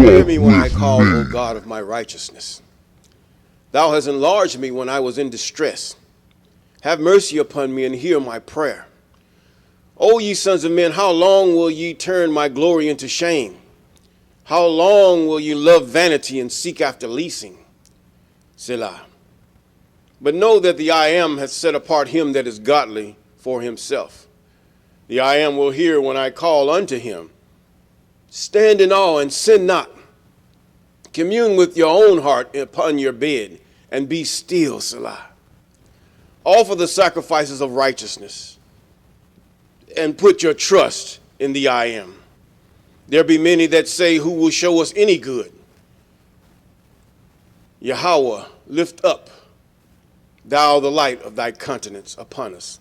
Hear me when I call, O God of my righteousness. Thou hast enlarged me when I was in distress. Have mercy upon me and hear my prayer. O ye sons of men, how long will ye turn my glory into shame? How long will you love vanity and seek after leasing? Selah. But know that the I Am hath set apart him that is godly for himself. The I Am will hear when I call unto him. Stand in awe and sin not. Commune with your own heart upon your bed, and be still, Selah. Offer the sacrifices of righteousness, and put your trust in the I Am. There be many that say, who will show us any good? Yahweh, lift up, thou the light of thy countenance upon us.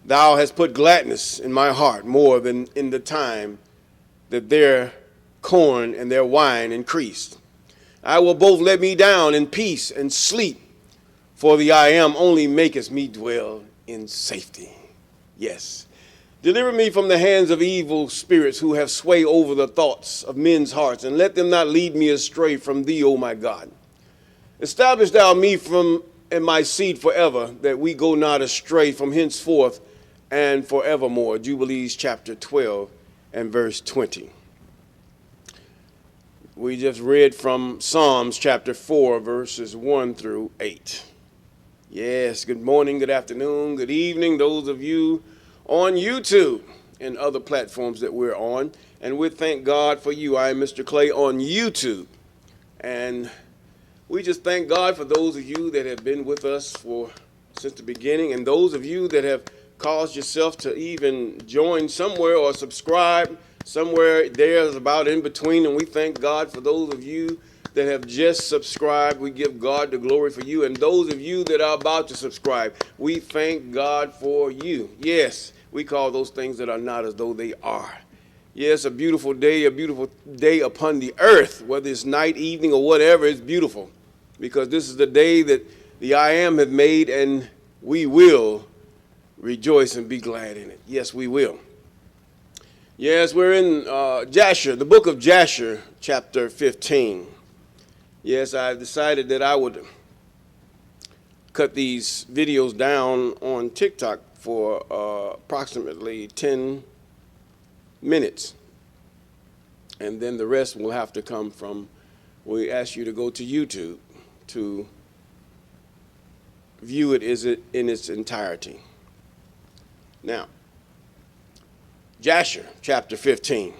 Thou hast put gladness in my heart more than in the time that their corn and their wine increased. I will both let me down in peace and sleep, for the I Am only maketh me dwell in safety. Yes. Deliver me from the hands of evil spirits who have sway over the thoughts of men's hearts, and let them not lead me astray from thee, O my God. Establish thou me from and my seed forever, that we go not astray from henceforth and forevermore. Jubilees chapter 12 and verse 20. We just read from Psalms chapter 4, verses 1 through 8. Yes, good morning, good afternoon, good evening, those of you on YouTube and other platforms that we're on. And we thank God for you. I am Mr. Clay on YouTube. And we just thank God for those of you that have been with us since the beginning, and those of you that have caused yourself to even join somewhere or subscribe somewhere. There's about in between, and we thank God for those of you that have just subscribed. We give God the glory for you, and those of you that are about to subscribe, we thank God for you. Yes, we call those things that are not as though they are. Yes, a beautiful day upon the earth, whether it's night, evening, or whatever, it's beautiful, because this is the day that the I Am have made, and we will rejoice and be glad in it. Yes, we will. Yes, we're in Jasher, the book of Jasher, chapter 15. Yes, I decided that I would cut these videos down on TikTok for approximately 10 minutes. And then the rest will have to come from, we ask you to go to YouTube to view it in its entirety. Now, Jasher, chapter 15,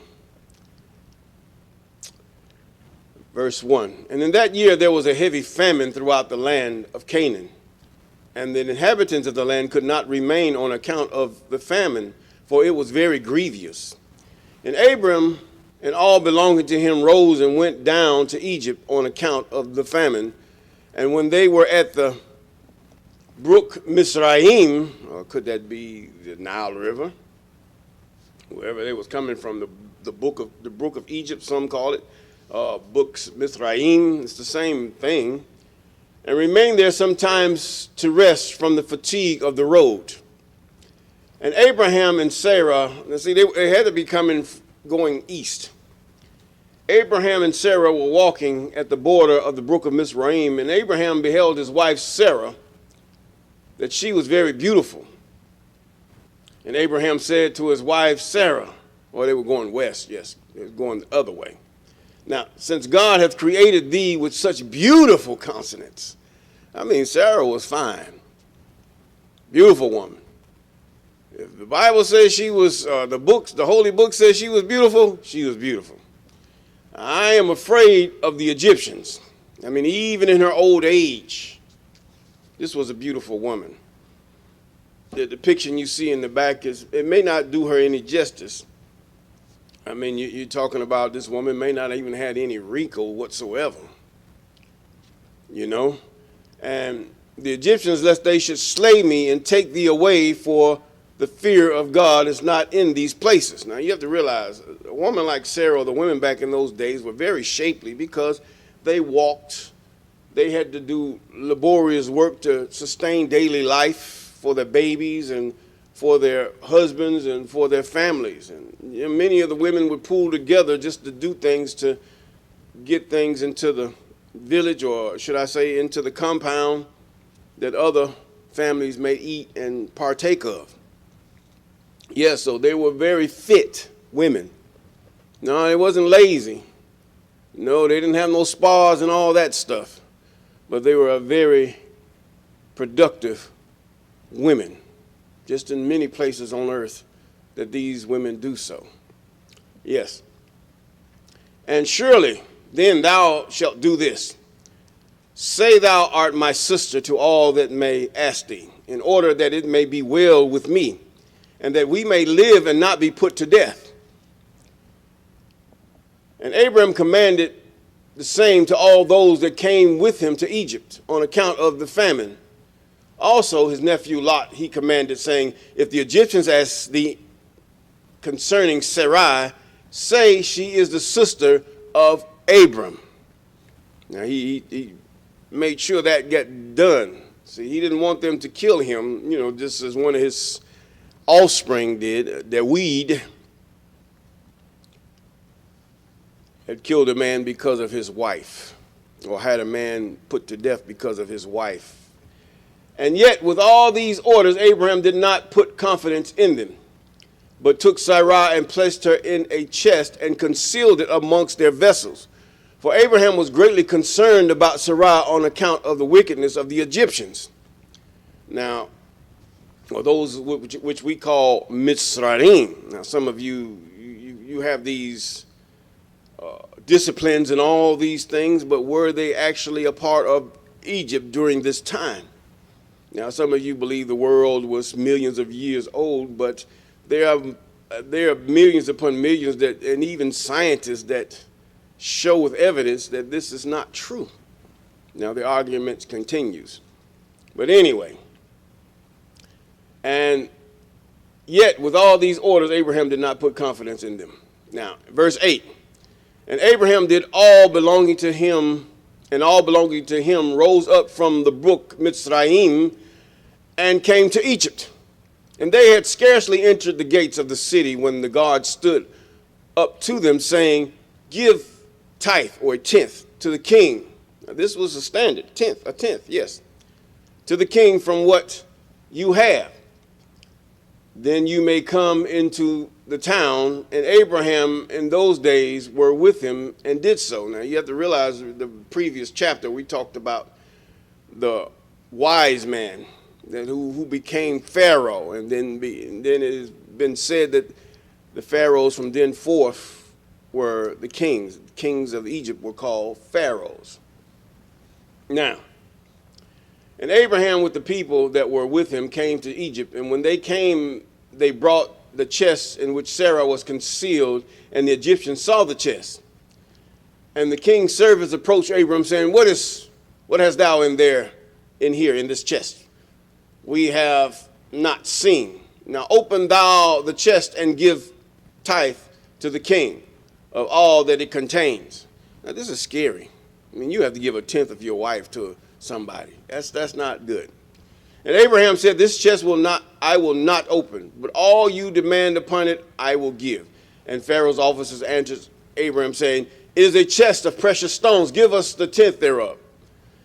verse 1. And in that year there was a heavy famine throughout the land of Canaan, and the inhabitants of the land could not remain on account of the famine, for it was very grievous. And Abram and all belonging to him rose and went down to Egypt on account of the famine. And when they were at the brook Mizraim, or could that be the Nile River, wherever they was coming from, the brook of Egypt, some call it, books Mizraim, it's the same thing, and remained there sometimes to rest from the fatigue of the road. And Abraham and Sarah, see, they had to be going east. Abraham and Sarah were walking at the border of the brook of Mizraim, and Abraham beheld his wife Sarah, that she was very beautiful. And Abraham said to his wife Sarah, well, they were going west, yes, they were going the other way. Now, since God hath created thee with such beautiful countenance, I mean, Sarah was fine, beautiful woman. If the Bible says she was, the Holy Book says she was beautiful, she was beautiful. I am afraid of the Egyptians. I mean, even in her old age, this was a beautiful woman. The depiction you see in the back it may not do her any justice. I mean, you're talking about this woman may not even had any wrinkle whatsoever, you know. And the Egyptians, lest they should slay me and take thee away, for the fear of God is not in these places. Now, you have to realize, a woman like Sarah, the women back in those days were very shapely because they walked. They had to do laborious work to sustain daily life for their babies and for their husbands and for their families. And many of the women would pool together just to do things to get things into the village, or should I say into the compound, that other families may eat and partake of. Yes, so they were very fit women. No, they wasn't lazy. No, they didn't have no spas and all that stuff. But they were a very productive women, just in many places on earth that these women do so. Yes. And surely then thou shalt do this. Say thou art my sister to all that may ask thee, in order that it may be well with me, and that we may live and not be put to death. And Abraham commanded the same to all those that came with him to Egypt on account of the famine. Also his nephew Lot he commanded, saying, if the Egyptians ask thee concerning Sarai, say she is the sister of Abram. Now he made sure that got done. See, he didn't want them to kill him, just as one of his offspring did. Their weed had killed a man because of his wife, or had a man put to death because of his wife. And yet, with all these orders, Abraham did not put confidence in them, but took Sarai and placed her in a chest and concealed it amongst their vessels. For Abraham was greatly concerned about Sarai on account of the wickedness of the Egyptians. Now, or those which we call Mitzrayim. Now, some of you have these disciplines and all these things, but were they actually a part of Egypt during this time? Now, some of you believe the world was millions of years old, but there are millions upon millions that, and even scientists that show with evidence that this is not true. Now, the argument continues. But anyway, and yet with all these orders, Abraham did not put confidence in them. Now, verse 8, and Abraham did all belonging to him, and all belonging to him rose up from the brook Mitzrayim and came to Egypt. And they had scarcely entered the gates of the city when the guard stood up to them, saying, give tithe, or a tenth, to the king. Now, this was a standard, a tenth, yes, to the king from what you have. Then you may come into the town. And Abraham in those days were with him and did so. Now you have to realize the previous chapter we talked about the wise man who became Pharaoh, and then it has been said that the pharaohs from then forth were the kings. The kings of Egypt were called pharaohs. Now, and Abraham with the people that were with him came to Egypt, and when they came, they brought the chest in which Sarah was concealed, and the Egyptians saw the chest. And the king's servants approached Abraham, saying, what hast thou in here in this chest? We have not seen. Now open thou the chest and give tithe to the king of all that it contains. Now this is scary. I mean, you have to give a tenth of your wife to somebody. That's not good. And Abraham said, this chest I will not open, but all you demand upon it I will give. And Pharaoh's officers answered Abraham, saying, it is a chest of precious stones. Give us the tenth thereof.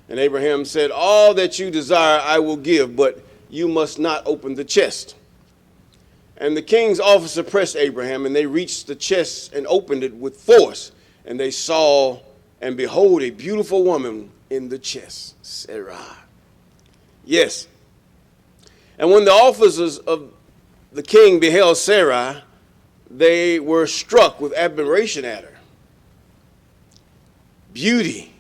And Abraham said, all that you desire I will give, but you must not open the chest. And the king's officer pressed Abraham, and they reached the chest and opened it with force. And they saw, and behold, a beautiful woman in the chest, Sarai. Yes. And when the officers of the king beheld Sarai, they were struck with admiration at her beauty.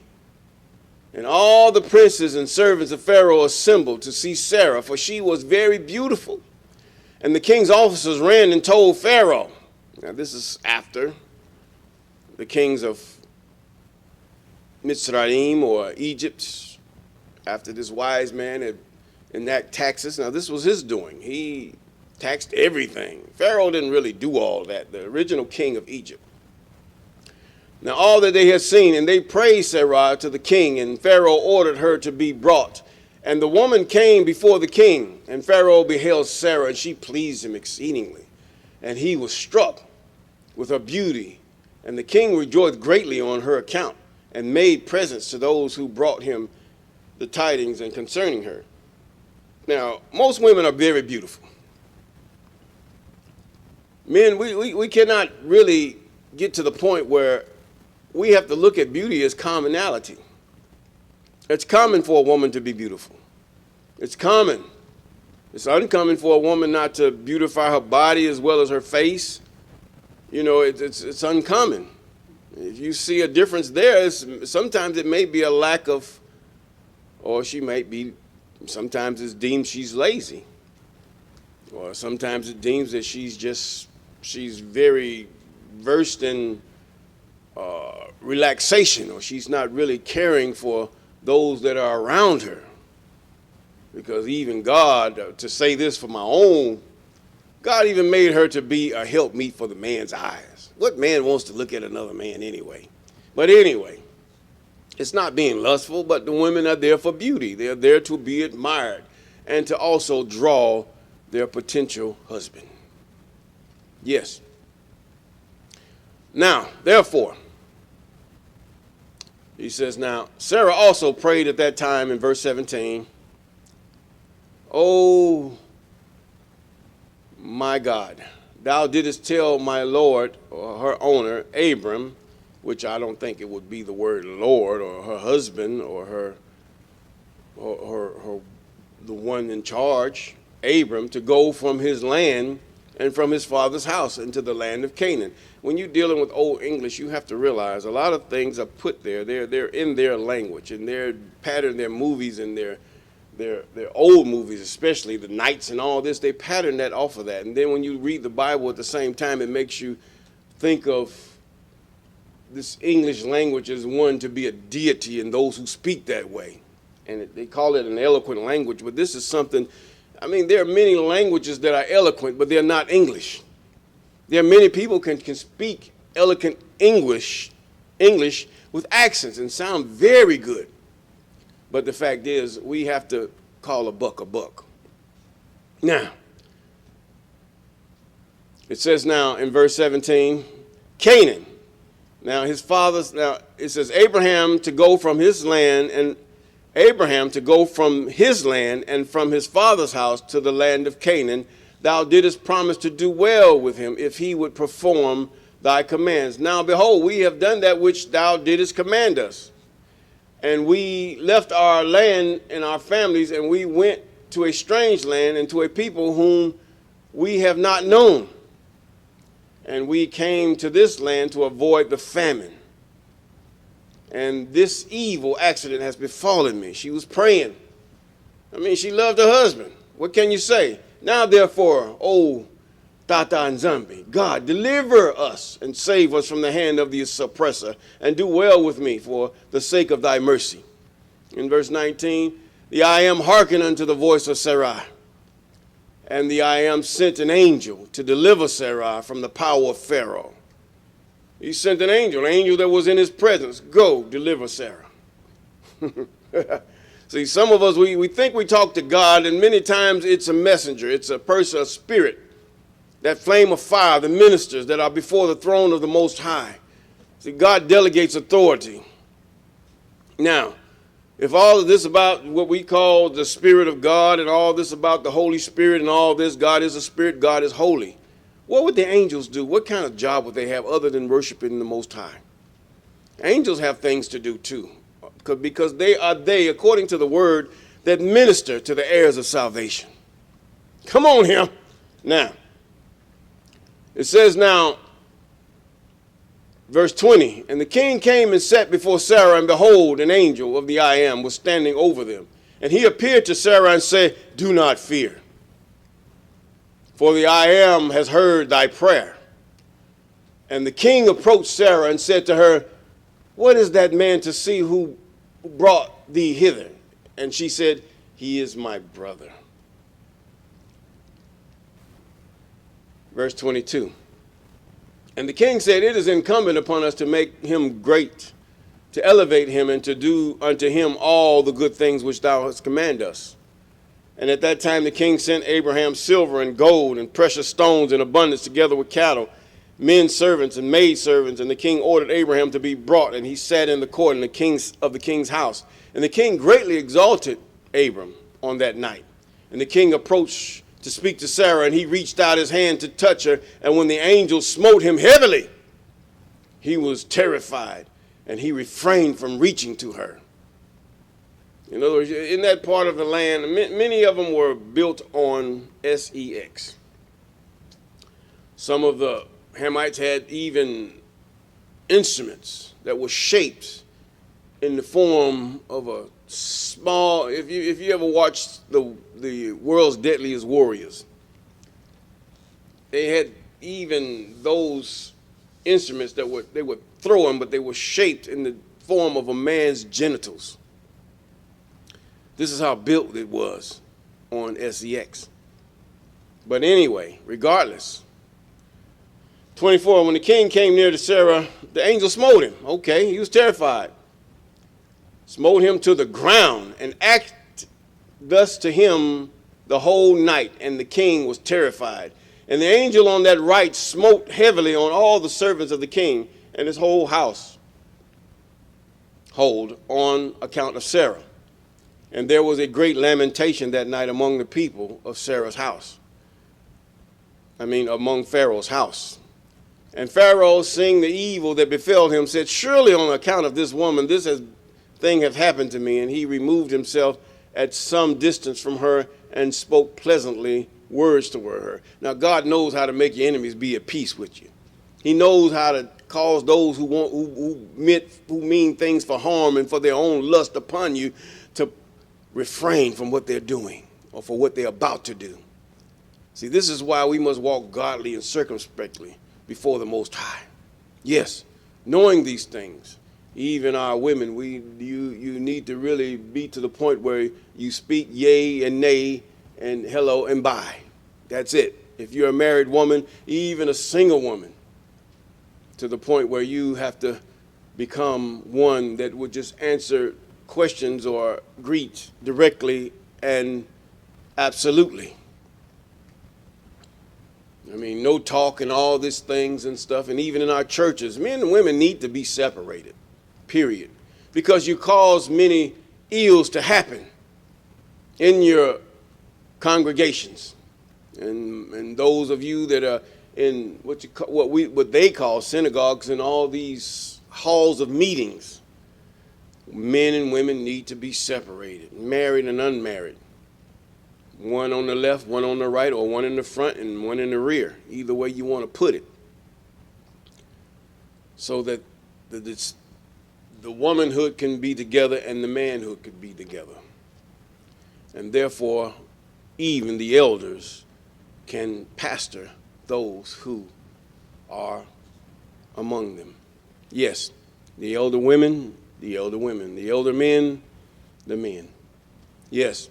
And all the princes and servants of Pharaoh assembled to see Sarah, for she was very beautiful. And the king's officers ran and told Pharaoh. Now this is after the kings of Mitzrayim, or Egypt, after this wise man had enacted taxes. Now this was his doing. He taxed everything. Pharaoh didn't really do all that, the original king of Egypt. Now all that they had seen, and they praised Sarai to the king, and Pharaoh ordered her to be brought. And the woman came before the king, and Pharaoh beheld Sarah, and she pleased him exceedingly. And he was struck with her beauty, and the king rejoiced greatly on her account. and made presents to those who brought him the tidings and concerning her. Now, most women are very beautiful. Men, we cannot really get to the point where we have to look at beauty as commonality. It's common for a woman to be beautiful. It's common. It's uncommon for a woman not to beautify her body as well as her face. You know, it's uncommon. If you see a difference there, sometimes it may be a lack of, or she might be, sometimes it's deemed she's lazy. Or sometimes it deems that she's very versed in relaxation, or she's not really caring for those that are around her. Because even God, to say this for my own, God even made her to be a helpmeet for the man's eyes. What man wants to look at another man anyway? But anyway, it's not being lustful, but the women are there for beauty. They're there to be admired and to also draw their potential husband. Yes. Now, therefore, he says, now, Sarah also prayed at that time in verse 17, "Oh, my God, thou didst tell my Lord," or her owner, Abram, which I don't think it would be the word Lord, or her husband, or her the one in charge, Abram, to go from his land and from his father's house into the land of Canaan. When you're dealing with Old English, you have to realize a lot of things are put there. They're in their language, and their pattern, their movies, and their old movies, especially the knights and all this, they pattern that off of that. And then when you read the Bible at the same time, it makes you think of this English language as one to be a deity and those who speak that way. And they call it an eloquent language, but this is something, I mean, there are many languages that are eloquent, but they're not English. There are many people can speak eloquent English with accents and sound very good. But the fact is, we have to call a buck a buck. Now, it says now in verse 17, Canaan. Now his fathers, now it says Abraham to go from his land and from his father's house to the land of Canaan. Thou didst promise to do well with him if he would perform thy commands. Now behold, we have done that which thou didst command us. And we left our land and our families, and we went to a strange land and to a people whom we have not known. And we came to this land to avoid the famine. And this evil accident has befallen me. She was praying. I mean, she loved her husband. What can you say? Now, therefore, O Tata and Zambi, God, deliver us and save us from the hand of the oppressor, and do well with me for the sake of thy mercy. In verse 19, the I am hearkened unto the voice of Sarai, and the I am sent an angel to deliver Sarai from the power of Pharaoh. He sent an angel that was in his presence. Go, deliver Sarah. See, some of us, we think we talk to God, and many times it's a messenger. It's a person, a spirit, that flame of fire, the ministers that are before the throne of the Most High. See, God delegates authority. Now, if all of this about what we call the Spirit of God and all this about the Holy Spirit and all this, God is a spirit, God is holy, what would the angels do? What kind of job would they have other than worshiping the Most High? Angels have things to do too, because they, according to the word, that minister to the heirs of salvation. Come on here. Now, it says now, verse 20, and the king came and sat before Sarah, and behold, an angel of the I Am was standing over them. And he appeared to Sarah and said, do not fear, for the I Am has heard thy prayer. And the king approached Sarah and said to her, what is that man to see who brought thee hither? And she said, he is my brother. Verse 22. And the king said, it is incumbent upon us to make him great, to elevate him, and to do unto him all the good things which thou hast commanded us. And at that time the king sent Abraham silver and gold and precious stones in abundance, together with cattle men servants and maid servants, and the king ordered Abraham to be brought, and he sat in the court in the king's house. And the king greatly exalted Abram on that night. And the king approached to speak to Sarah, and he reached out his hand to touch her, and when the angel smote him heavily, he was terrified, and he refrained from reaching to her. In other words, in that part of the land, many of them were built on sex. Some of the Hamites had even instruments that were shaped in the form of a small, if you ever watched the World's Deadliest Warriors, they had even those instruments that they would throw them, but they were shaped in the form of a man's genitals. This is how built it was on sex. But anyway, regardless, 24, when the king came near to Sarah, the angel smote him. Okay, he was terrified. Smote him to the ground and acted thus to him the whole night, and the king was terrified. And the angel on that right smote heavily on all the servants of the king and his whole household on account of Sarah. And there was a great lamentation that night among the people of Sarah's house. Among Pharaoh's house. And Pharaoh, seeing the evil that befell him, said, surely on account of this woman, thing have happened to me. And he removed himself at some distance from her and spoke pleasantly words toward her. Now, God knows how to make your enemies be at peace with you. He knows how to cause those who mean things for harm and for their own lust upon you to refrain from what they're doing or for what they're about to do. See, this is why we must walk godly and circumspectly before the Most High. Yes, knowing these things, even our women, you need to really be to the point where you speak yea and nay and hello and bye. That's it. If you're a married woman, even a single woman, to the point where you have to become one that would just answer questions or greet directly and absolutely. No talk and all these things and stuff. And even in our churches, men and women need to be separated, period. Because you cause many ills to happen in your congregations. And those of you that are in what they call synagogues and all these halls of meetings, men and women need to be separated, married and unmarried. One on the left, one on the right, or one in the front and one in the rear, either way you want to put it. So that the womanhood can be together and the manhood could be together. And therefore, even the elders can pastor those who are among them. Yes, the elder women, the elder women, the elder men, the men. Yes.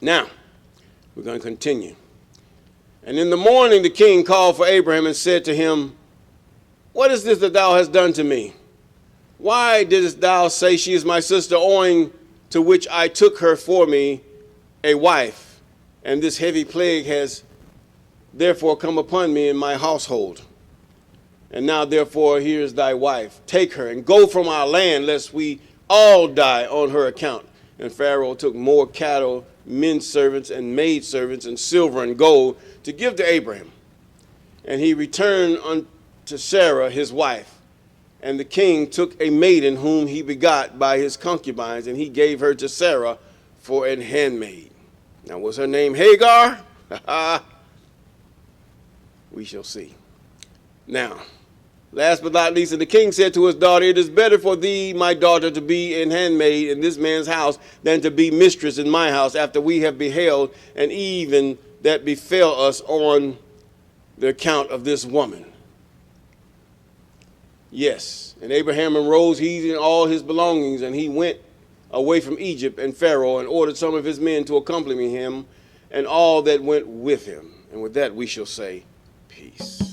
Now, we're going to continue. And in the morning the king called for Abraham and said to him, what is this that thou hast done to me? Why didst thou say she is my sister, owing to which I took her for me a wife? And this heavy plague has therefore come upon me in my household. And now therefore here is thy wife. Take her and go from our land, lest we all die on her account. And Pharaoh took more cattle, men servants and maid servants, and silver and gold to give to Abraham. And he returned unto Sarah his wife. And the king took a maiden whom he begot by his concubines, and he gave her to Sarah for an handmaid. Now, was her name Hagar? We shall see. Now, last but not least, and the king said to his daughter, it is better for thee, my daughter, to be an handmaid in this man's house than to be mistress in my house, after we have beheld and even that befell us on the account of this woman. Yes, and Abraham arose, he and all his belongings, and he went away from Egypt and Pharaoh, and ordered some of his men to accompany him, and all that went with him. And with that we shall say, peace.